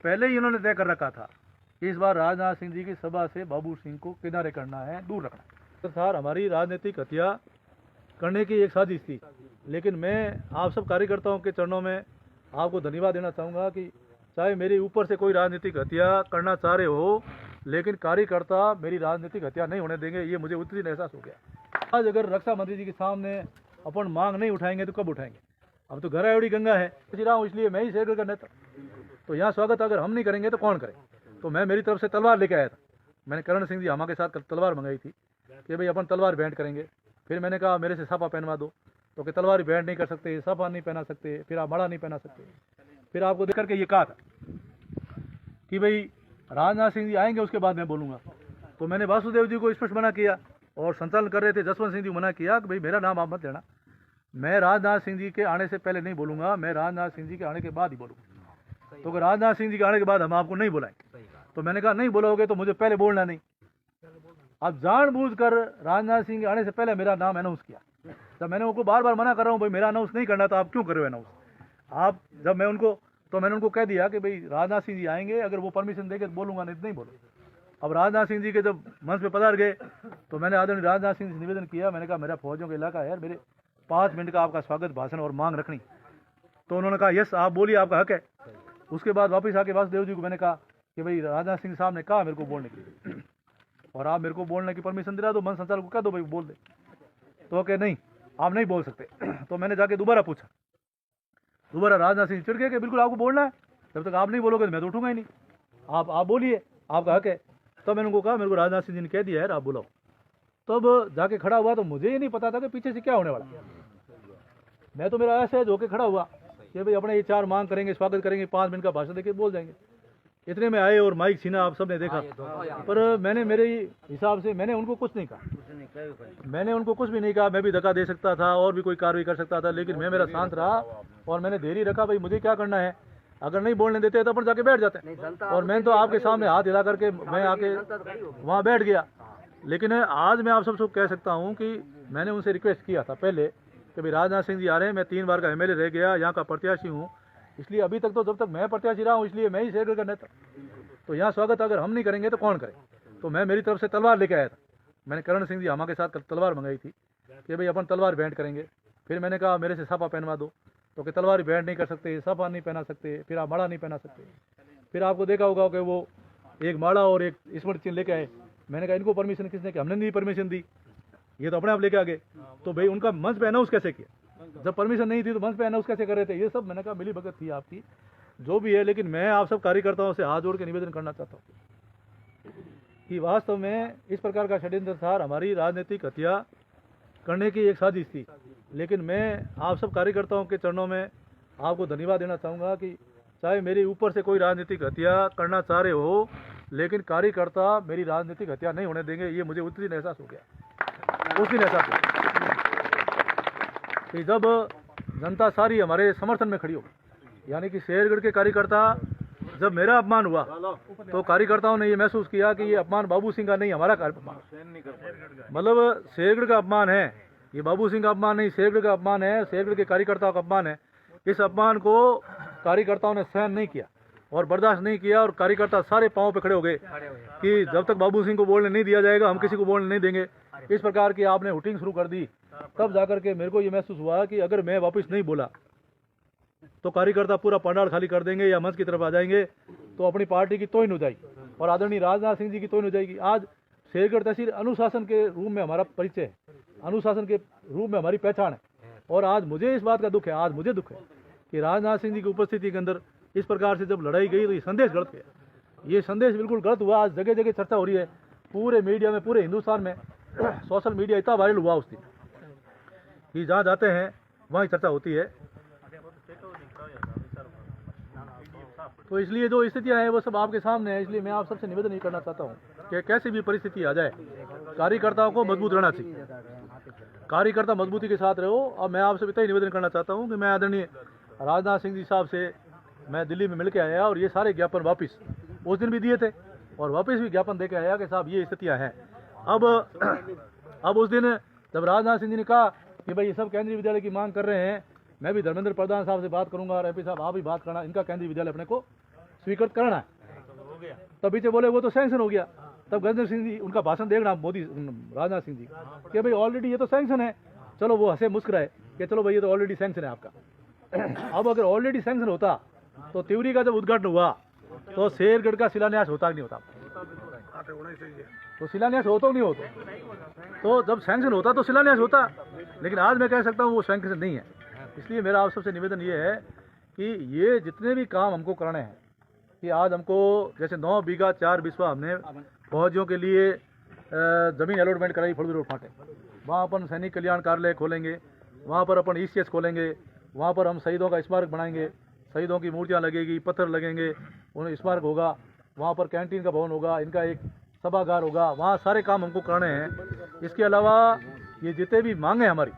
पहले ही उन्होंने तय कर रखा था कि इस बार राजनाथ सिंह जी की सभा से बाबू सिंह को किनारे करना है, दूर रखना है। तो सर हमारी राजनीतिक हत्या करने की एक साजिश थी, लेकिन मैं आप सब कार्यकर्ताओं के चरणों में आपको धन्यवाद देना चाहूँगा कि चाहे मेरे ऊपर से कोई राजनीतिक हत्या करना चाह रहे हो, लेकिन कार्यकर्ता मेरी राजनीतिक हत्या नहीं होने देंगे, ये मुझे उस दिन एहसास हो गया। आज अगर रक्षा मंत्री जी के सामने अपन मांग नहीं उठाएंगे तो कब उठाएंगे? अब तो घर आयोड़ी गंगा है, रहा हूँ इसलिए मैं ही शेरगढ़ का नेता, तो यहाँ स्वागत अगर हम नहीं करेंगे तो कौन करे? तो मैं मेरी तरफ से तलवार लेके आया था। मैंने करण सिंह जी हमा के साथ तलवार मंगाई थी कि भाई अपन तलवार भेंट करेंगे। फिर मैंने कहा मेरे से साफा पहनवा दो, तो कि तलवार भेंट नहीं कर सकते, साफा नहीं पहना सकते, फिर आप माड़ा नहीं पहना सकते। फिर आपको देख करके ये कहा था कि भाई राजनाथ सिंह जी आएंगे उसके बाद मैं बोलूँगा। तो मैंने वासुदेव जी को स्पष्ट मना किया और संचालन कर रहे थे जसवंत सिंह जी मना किया कि भाई मेरा नाम आप मत लेना, मैं राजनाथ सिंह जी के आने से पहले नहीं बोलूँगा, मैं राजनाथ सिंह जी के आने के बाद ही बोलूँगा। तो अगर राजनाथ सिंह जी के आने के बाद हम आपको नहीं बुलाएंगे, तो मैंने कहा नहीं बोलोगे तो मुझे पहले बोलना नहीं। अब जानबूझकर राजनाथ सिंह के आने से पहले मेरा नाम अनाउंस किया। जब मैंने उनको बार बार मना कर रहा हूँ भाई मेरा अनाउंस नहीं करना, तो आप क्यों कर रहे हो अनाउंस? आप जब मैं उनको तो मैंने उनको कह दिया कि भाई राजनाथ सिंह जी आएंगे, अगर वो परमिशन देंगे तो बोलूँगा, नहीं बोलूँगा। अब राजनाथ सिंह जी के जब मंच पे पधार गए तो मैंने आदरणीय राजनाथ सिंह से निवेदन किया, मैंने कहा मेरा फौजियों का इलाका है यार, मेरे 5 मिनट का आपका स्वागत भाषण और मांग रखनी। तो उन्होंने कहा यस आप बोलिए, आपका हक है। उसके बाद वापस आके वासुदेव जी को मैंने कहा कि भाई राजनाथ सिंह साहब ने कहा मेरे को बोलने के लिए, और आप मेरे को बोलने की परमिशन दिला दो, मन संचालक को कह दो भाई बोल दे। तो कहे नहीं आप नहीं बोल सकते। तो मैंने जाके दोबारा पूछा, दोबारा राजनाथ सिंह चिढ़ गए कि बिल्कुल आपको बोलना है, जब तक आप नहीं बोलोगे तो मैं तो उठूंगा ही नहीं, आप बोलिए, आपका हक है। तो मैंने उनको कहा मेरे को राजनाथ सिंह जी ने कह दिया है आप बुलाओ। तब जाके खड़ा हुआ तो मुझे ये नहीं पता था कि पीछे से क्या होने वाला। मैं तो मेरा असहज होकर खड़ा हुआ कि भाई अपने ये 4 मांग करेंगे, स्वागत करेंगे, 5 मिनट का भाषण देके बोल जाएंगे। इतने में आए और माइक छीना, आप सब ने देखा। पर मैंने मेरे हिसाब से मैंने उनको कुछ नहीं कहा, मैंने उनको कुछ भी नहीं कहा। मैं भी धक्का दे सकता था और भी कोई कार्रवाई कर सकता था, लेकिन मैं मेरा शांत रहा और मैंने धैर्य रखा। भाई मुझे क्या करना है, अगर नहीं बोलने देते तो अपन जाके बैठ जाते। और मैं तो आपके सामने हाथ हिला करके मैं आके वहाँ बैठ गया। लेकिन आज मैं आप सबसे कह सकता हूँ कि मैंने उनसे रिक्वेस्ट किया था पहले कि भाई राजनाथ सिंह जी आ रहे हैं, मैं 3 बार का एमएलए रह गया, यहाँ का प्रत्याशी हूँ, इसलिए अभी तक तो जब तक मैं प्रत्याशी रहा हूँ इसलिए मैं ही शेरगढ़ का नेता, तो यहाँ स्वागत अगर हम नहीं करेंगे तो कौन करे? तो मैं मेरी तरफ से तलवार लेके आया था। मैंने करण सिंह जी हमा के साथ तलवार मंगाई थी कि भाई अपन तलवार भेंट करेंगे। फिर मैंने कहा मेरे से साफा पहनवा दो, तो कि तलवार भेंट नहीं कर सकते, साफा नहीं पहना सकते, फिर आप माड़ा नहीं पहना सकते। फिर आपको देखा होगा कि वो एक माड़ा और एक स्मृति चिन्ह लेके आए। मैंने कहा इनको परमिशन किसने की? हमने नहीं परमिशन दी, ये तो अपने आप लेके आ गए। तो भाई उनका मंच पे अनाउंस कैसे किया? जब परमिशन नहीं थी तो मंच पे अनाउंस कैसे कर रहे थे? ये सब मैंने कहा मिली भगत थी आपकी, जो भी है। लेकिन मैं आप सब कार्यकर्ताओं से हाथ जोड़ के निवेदन करना चाहता हूँ कि वास्तव में इस प्रकार का षड्यंत्र था, हमारी राजनीतिक हत्या करने की एक साजिश थी। लेकिन मैं आप सब कार्यकर्ताओं के चरणों में आपको धन्यवाद देना चाहूँगा कि चाहे मेरे ऊपर से कोई राजनीतिक हत्या करना चाह रहे हो, लेकिन कार्यकर्ता मेरी राजनीतिक हत्या नहीं होने देंगे, ये मुझे उस दिन एहसास हो गया। उस दिन एहसास हो कि जब जनता सारी हमारे समर्थन में खड़ी हो, यानी कि शेरगढ़ के कार्यकर्ता, जब मेरा अपमान हुआ तो कार्यकर्ताओं ने ये महसूस किया कि ये अपमान बाबू सिंह का नहीं, हमारा अपमान, मतलब शेरगढ़ का अपमान है, ये बाबू सिंह का अपमान नहीं, शेरगढ़ का अपमान है, शेरगढ़ के कार्यकर्ताओं का अपमान है। इस अपमान को कार्यकर्ताओं ने सहन नहीं किया और बर्दाश्त नहीं किया, और कार्यकर्ता सारे पांव पे खड़े हो गए कि जब तक बाबू सिंह को बोलने नहीं दिया जाएगा हम किसी को बोलने नहीं देंगे। इस प्रकार की आपने हुटिंग शुरू कर दी। तब जाकर के मेरे को ये महसूस हुआ कि अगर मैं वापस नहीं बोला तो कार्यकर्ता पूरा पंडाल खाली कर देंगे या मंच की तरफ आ जाएंगे, तो अपनी पार्टी की तोहिन हो जाएगी और आदरणीय राजनाथ सिंह जी की तोहिन हो जाएगी। आज शेरगढ़ तहसील अनुशासन के रूप में हमारा परिचय है, अनुशासन के रूप में हमारी पहचान है, और आज मुझे इस बात का दुख है, आज मुझे दुख है कि राजनाथ सिंह जी की उपस्थिति के अंदर इस प्रकार से जब लड़ाई गई तो ये संदेश गलत है, ये संदेश बिल्कुल गलत हुआ। आज जगह जगह चर्चा हो रही है, पूरे मीडिया में, पूरे हिंदुस्तान में सोशल मीडिया इतना वायरल हुआ उस दिन कि जहाँ जाते हैं वहीं चर्चा होती है। तो इसलिए जो स्थितियाँ हैं वो सब आपके सामने है। इसलिए मैं आप सबसे निवेदन ये करना चाहता हूँ कि कैसी भी परिस्थिति आ जाए कार्यकर्ताओं को मजबूत रहना चाहिए, कार्यकर्ता मजबूती के साथ रहो। और मैं आपसे इतना ही निवेदन करना चाहता हूँ कि मैं आदरणीय राजनाथ सिंह जी साहब से मैं दिल्ली में मिल के आया और ये सारे ज्ञापन वापस उस दिन भी दिए थे और वापस भी ज्ञापन दे के आया कि साहब ये स्थितियाँ हैं। अब उस दिन जब राजनाथ सिंह जी ने कहा कि भाई ये सब केंद्रीय विद्यालय की मांग कर रहे हैं, मैं भी धर्मेंद्र प्रधान साहब से बात करूंगा और एपी साहब आप भी बात करना, इनका केंद्रीय विद्यालय अपने को स्वीकृत करना है। तब पीछे बोले वो तो सैंक्शन हो गया। तब गजेंद्र सिंह जी उनका भाषण देखना मोदी राजनाथ सिंह जी कि भाई ऑलरेडी ये तो सैंक्शन है। चलो वो हंसे मुस्कुराए कि चलो भाई ये तो ऑलरेडी सैंक्शन है आपका। अब अगर ऑलरेडी सैंक्शन होता तो त्रिवेणी का जब उद्घाटन हुआ तो शेरगढ़ का शिलान्यास होता कि नहीं होता? तो शिलान्यास होता नहीं होता, तो जब सैंक्शन होता तो शिलान्यास होता। लेकिन आज मैं कह सकता हूँ वो सैंक्शन नहीं है। इसलिए मेरा आप सबसे निवेदन ये है कि ये जितने भी काम हमको करने हैं कि आज हमको जैसे 9 बीघा 4 बिस्वा हमने फौजियों के लिए ज़मीन अलॉटमेंट कराई फलूदी रोड फाटे, वहाँ अपन सैनिक कल्याण कार्यालय खोलेंगे, वहाँ पर अपन ECS खोलेंगे, वहाँ पर हम शहीदों का स्मारक बनाएंगे, शहीदों की मूर्तियाँ लगेगी, पत्थर लगेंगे, उन्हें स्मारक होगा, वहाँ पर कैंटीन का भवन होगा, इनका एक सभागार होगा, वहाँ सारे काम हमको करने हैं। इसके अलावा ये जितने भी मांगे हमारी,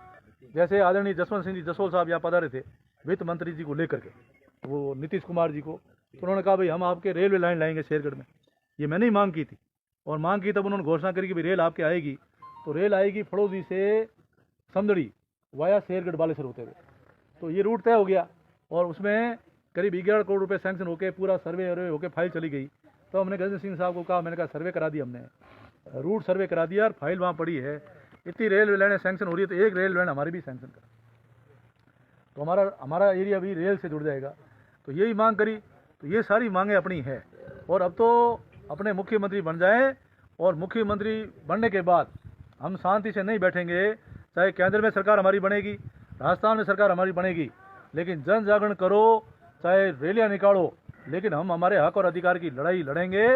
जैसे आदरणीय जसवंत सिंह जी जसोल साहब यहाँ पधारे थे वित्त मंत्री जी को लेकर के, वो नीतीश कुमार जी को, तो उन्होंने कहा भाई हम आपके रेलवे लाइन लाएंगे शेरगढ़ में। ये मैंने ही मांग की थी, और मांग की तब उन्होंने घोषणा करी कि भाई रेल आपके आएगी, तो रेल आएगी फड़ौदी से समदड़ी वाया शेरगढ़ बालेश्वर होते हुए। तो ये रूट तय हो गया और उसमें करीब 11 करोड़ रुपए सैंक्शन होकर पूरा सर्वे होकर फाइल चली गई। तो हमने गजेंद्र सिंह साहब को कहा, मैंने कहा सर्वे करा दिया, हमने रूट सर्वे करा दिया और फाइल वहाँ पड़ी है। इतनी रेलवे लाइनें सैंक्शन हो रही है तो एक रेल लाइन हमारी भी सैंक्शन करा, तो हमारा एरिया भी रेल से जुड़ जाएगा। तो यही मांग करी, तो ये सारी मांगें अपनी है। और अब तो अपने मुख्यमंत्री बन जाए, और मुख्यमंत्री बनने के बाद हम शांति से नहीं बैठेंगे। चाहे केंद्र में सरकार हमारी बनेगी, राजस्थान में सरकार हमारी बनेगी, लेकिन जन जागरण करो, चाहे रैलियाँ निकालो, लेकिन हम हमारे हक और अधिकार की लड़ाई लड़ेंगे।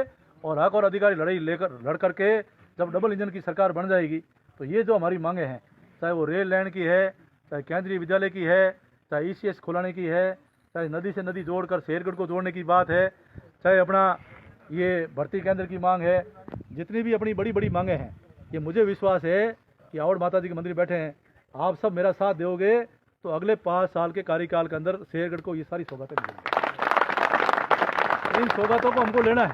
और हक और अधिकार लड़ाई लड़ करके जब डबल इंजन की सरकार बन जाएगी तो ये जो हमारी मांगे हैं, चाहे वो रेल लाइन की है, चाहे केंद्रीय विद्यालय की है, चाहे ECS खुलाने की है, चाहे नदी से नदी जोड़कर शेरगढ़ को जोड़ने की बात है, चाहे अपना ये भर्ती केंद्र की मांग है, जितनी भी अपनी बड़ी बड़ी मांगे हैं, ये मुझे विश्वास है कि आवड़ माता जी के मंदिर बैठे हैं, आप सब मेरा साथ दोगे तो अगले 5 साल के कार्यकाल के अंदर शेरगढ़ को ये सारी सौगातें मिलेंगी। इन सौगातों को हमको लेना है।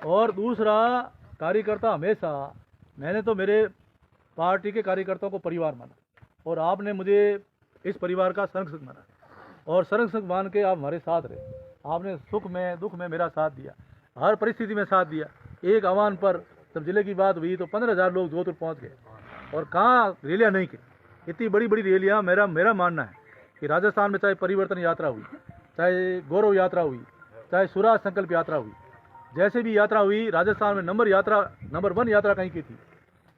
और दूसरा, कार्यकर्ता हमेशा, मैंने तो मेरे पार्टी के कार्यकर्ताओं को परिवार माना, और आपने मुझे इस परिवार का संरक्षक माना, और संरक्षक मान के आप हमारे साथ रहे। आपने सुख में दुख में मेरा साथ दिया, हर परिस्थिति में साथ दिया। एक आह्वान पर जब जिले की बात हुई तो 15,000 लोग जोधपुर पहुंच गए, और कहाँ रैलियाँ नहीं की, इतनी बड़ी बड़ी रैलियाँ। मेरा मानना है कि राजस्थान में चाहे परिवर्तन यात्रा हुई, चाहे गौरव यात्रा हुई, चाहे स्वराज संकल्प यात्रा हुई, जैसे भी यात्रा हुई, राजस्थान में नंबर 1 यात्रा कहीं की थी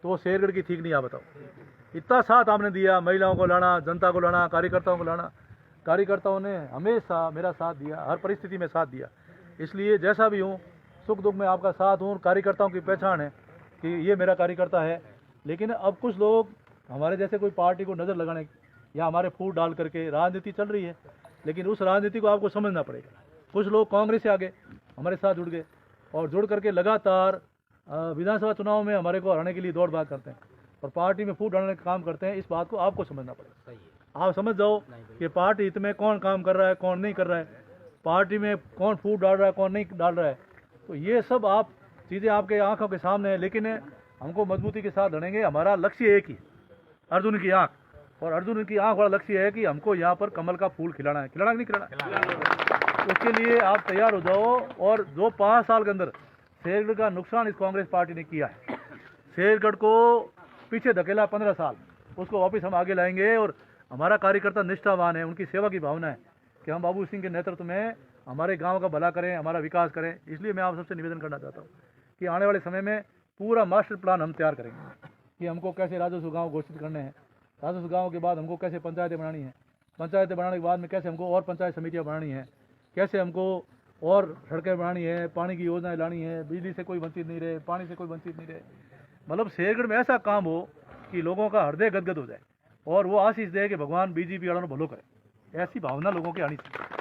तो वो शेरगढ़ की ठीक नहीं। आप बताओ, इतना साथ आपने दिया, महिलाओं को लाना, जनता को लाना, कार्यकर्ताओं को लाना। कार्यकर्ताओं ने हमेशा मेरा साथ दिया, हर परिस्थिति में साथ दिया। इसलिए जैसा भी हूँ, सुख दुख में आपका साथ हूँ। कार्यकर्ताओं की पहचान है कि ये मेरा कार्यकर्ता है। लेकिन अब कुछ लोग हमारे जैसे कोई पार्टी को नज़र लगाने या हमारे फूट डाल करके राजनीति चल रही है, लेकिन उस राजनीति को आपको समझना पड़ेगा। कुछ लोग कांग्रेस से आगे हमारे साथ जुड़ गए, और जुड़ करके लगातार विधानसभा चुनाव में हमारे को हराने के लिए दौड़ भाग करते हैं, और पार्टी में फूट डालने का काम करते हैं। इस बात को आपको समझना पड़ेगा। आप समझ जाओ कि पार्टी हित में कौन काम कर रहा है, कौन नहीं कर रहा है, पार्टी में कौन फूट डाल रहा है, कौन नहीं डाल रहा है। तो ये सब आप चीज़ें आपके आंखों के सामने है, लेकिन हमको मजबूती के साथ लड़ेंगे। हमारा लक्ष्य एक ही, अर्जुन की आंख, और अर्जुन की आंख वाला लक्ष्य है कि हमको यहाँ पर कमल का फूल खिलाना है। खिलाना कि नहीं खिलाना? उसके लिए आप तैयार हो जाओ। और जो 5 साल के अंदर शेरगढ़ का नुकसान इस कांग्रेस पार्टी ने किया है, शेरगढ़ को पीछे धकेला 15 साल, उसको वापस हम आगे लाएंगे। और हमारा कार्यकर्ता निष्ठावान है, उनकी सेवा की भावना है कि हम बाबू सिंह के नेतृत्व में हमारे गांव का भला करें, हमारा विकास करें। इसलिए मैं आप सबसे निवेदन करना चाहता हूँ कि आने वाले समय में पूरा मास्टर प्लान हम तैयार करेंगे कि हमको कैसे राजस्व गाँव घोषित करने हैं, राजस्व गाँव के बाद हमको कैसे पंचायतें बनानी है, पंचायतें बनाने के बाद में कैसे हमको और पंचायत समितियाँ बनानी है, कैसे हमको और सड़कें बनानी है, पानी की योजनाएं लानी है, बिजली से कोई वंचित नहीं रहे, पानी से कोई वंचित नहीं रहे। मतलब शेरगढ़ में ऐसा काम हो कि लोगों का हृदय गदगद हो जाए, और वो आशीष दे कि भगवान BJP वालों ने भलो करे। ऐसी भावना लोगों की आनी चाहिए।